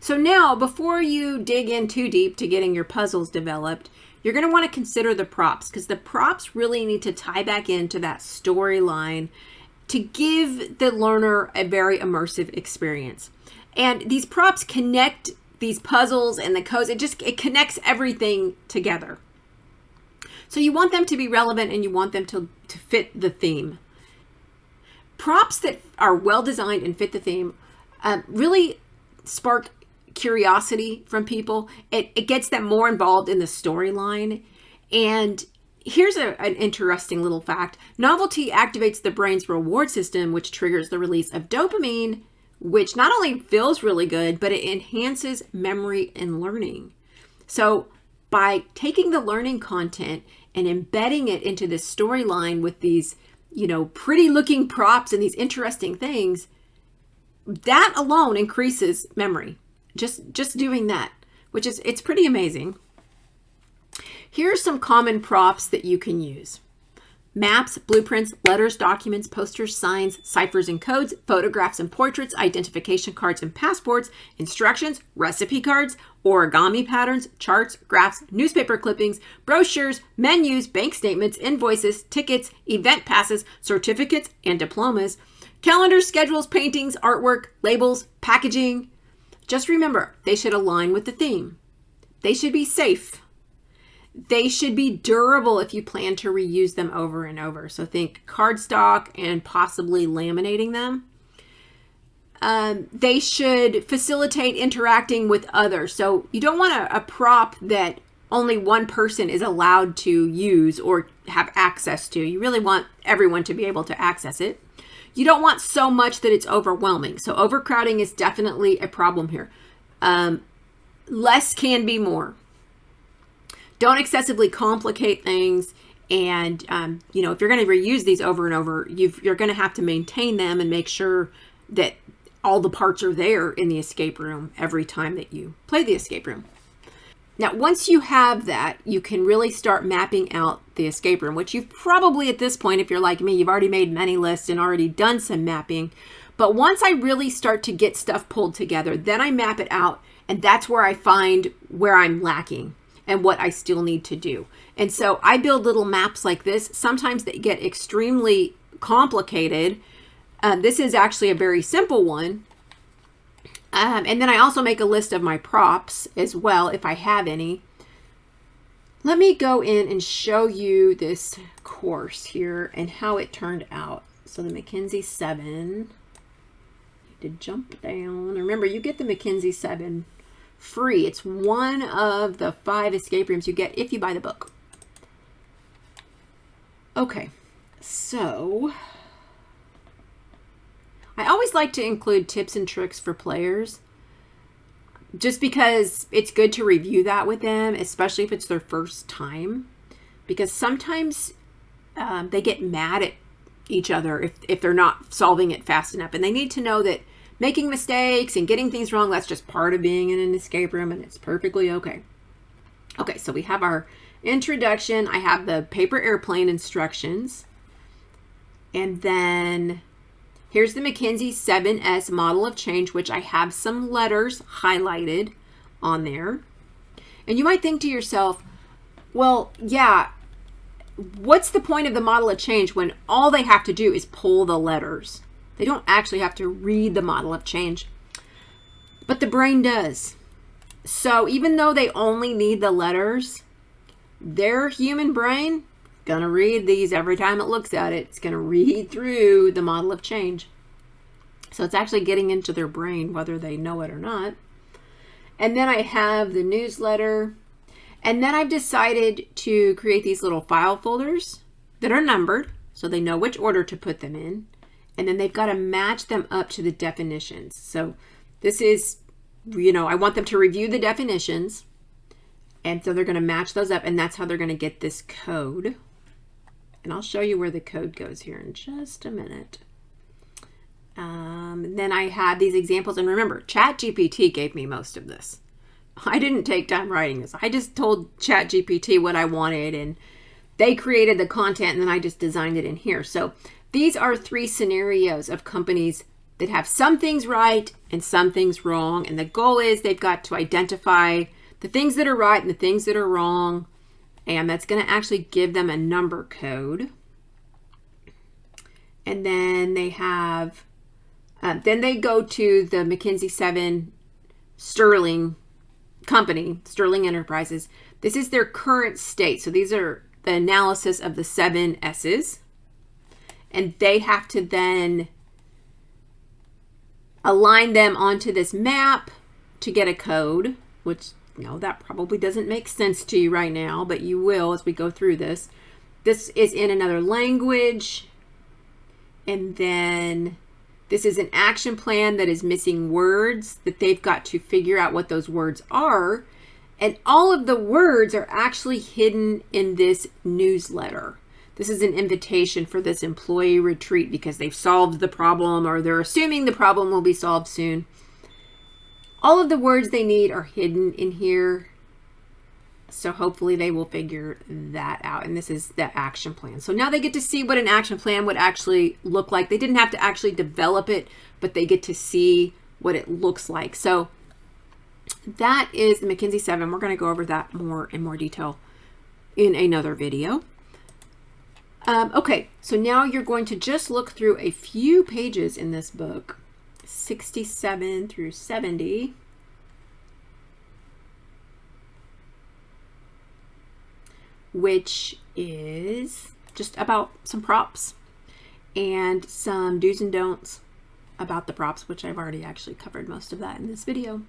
So now, before you dig in too deep to getting your puzzles developed, you're going to want to consider the props, because the props really need to tie back into that storyline to give the learner a very immersive experience. And these props connect these puzzles and the codes. It connects everything together. So you want them to be relevant and you want them to fit the theme. Props that are well designed and fit the theme really spark curiosity from people. It gets them more involved in the storyline. And here's an interesting little fact. Novelty activates the brain's reward system, which triggers the release of dopamine, which not only feels really good, but it enhances memory and learning. So by taking the learning content and embedding it into this storyline with these, pretty looking props and these interesting things, that alone increases memory. Just doing that, it's pretty amazing. Here are some common props that you can use. Maps, blueprints, letters, documents, posters, signs, ciphers and codes, photographs and portraits, identification cards and passports, instructions, recipe cards, origami patterns, charts, graphs, newspaper clippings, brochures, menus, bank statements, invoices, tickets, event passes, certificates and diplomas, calendars, schedules, paintings, artwork, labels, packaging. Just remember, they should align with the theme. They should be safe. They should be durable if you plan to reuse them over and over. So think cardstock and possibly laminating them. They should facilitate interacting with others. So you don't want a prop that only one person is allowed to use or have access to. You really want everyone to be able to access it. You don't want so much that it's overwhelming. So overcrowding is definitely a problem here. Less can be more. Don't excessively complicate things. And, if you're going to reuse these over and over, you're going to have to maintain them and make sure that all the parts are there in the escape room every time that you play the escape room. Now, once you have that, you can really start mapping out the escape room, which you've probably at this point, if you're like me, you've already made many lists and already done some mapping. But once I really start to get stuff pulled together, then I map it out. And that's where I find where I'm lacking and what I still need to do. And so I build little maps like this. Sometimes they get extremely complicated. This is actually a very simple one. And then I also make a list of my props as well, if I have any. Let me go in and show you this course here and how it turned out. So the McKinsey 7, to jump down. Remember, you get the McKinsey 7 free. It's one of the 5 escape rooms you get if you buy the book. Okay, so I always like to include tips and tricks for players, just because it's good to review that with them, especially if it's their first time, because sometimes they get mad at each other if they're not solving it fast enough, and they need to know that making mistakes and getting things wrong, that's just part of being in an escape room, and it's perfectly okay. Okay, so we have our introduction. I have the paper airplane instructions, and then here's the McKinsey 7S model of change, which I have some letters highlighted on there. And you might think to yourself, well, yeah, what's the point of the model of change when all they have to do is pull the letters? They don't actually have to read the model of change, but the brain does. So even though they only need the letters, their human brain gonna read these every time it looks at it. It's gonna read through the model of change. So it's actually getting into their brain, whether they know it or not. And then I have the newsletter. And then I've decided to create these little file folders that are numbered, so they know which order to put them in. And then they've got to match them up to the definitions. So this is, I want them to review the definitions. And so they're going to match those up, and that's how they're going to get this code. And I'll show you where the code goes here in just a minute. Then I have these examples. And remember, ChatGPT gave me most of this. I didn't take time writing this. I just told ChatGPT what I wanted, and they created the content, and then I just designed it in here. So these are 3 scenarios of companies that have some things right and some things wrong. And the goal is they've got to identify the things that are right and the things that are wrong. And that's going to actually give them a number code. And then they have, then they go to the McKinsey 7 Sterling company, Sterling Enterprises. This is their current state. So these are the analysis of the 7 S's. And they have to then align them onto this map to get a code, which, you know, that probably doesn't make sense to you right now, but you will as we go through this. This is in another language. And then this is an action plan that is missing words that they've got to figure out what those words are. And all of the words are actually hidden in this newsletter. This is an invitation for this employee retreat because they've solved the problem, or they're assuming the problem will be solved soon. All of the words they need are hidden in here. So hopefully they will figure that out. And this is the action plan. So now they get to see what an action plan would actually look like. They didn't have to actually develop it, but they get to see what it looks like. So that is the McKinsey 7. We're going to go over that in more detail in another video. Okay, so now you're going to just look through a few pages in this book, 67 through 70. Which is just about some props and some do's and don'ts about the props, which I've already actually covered most of that in this video.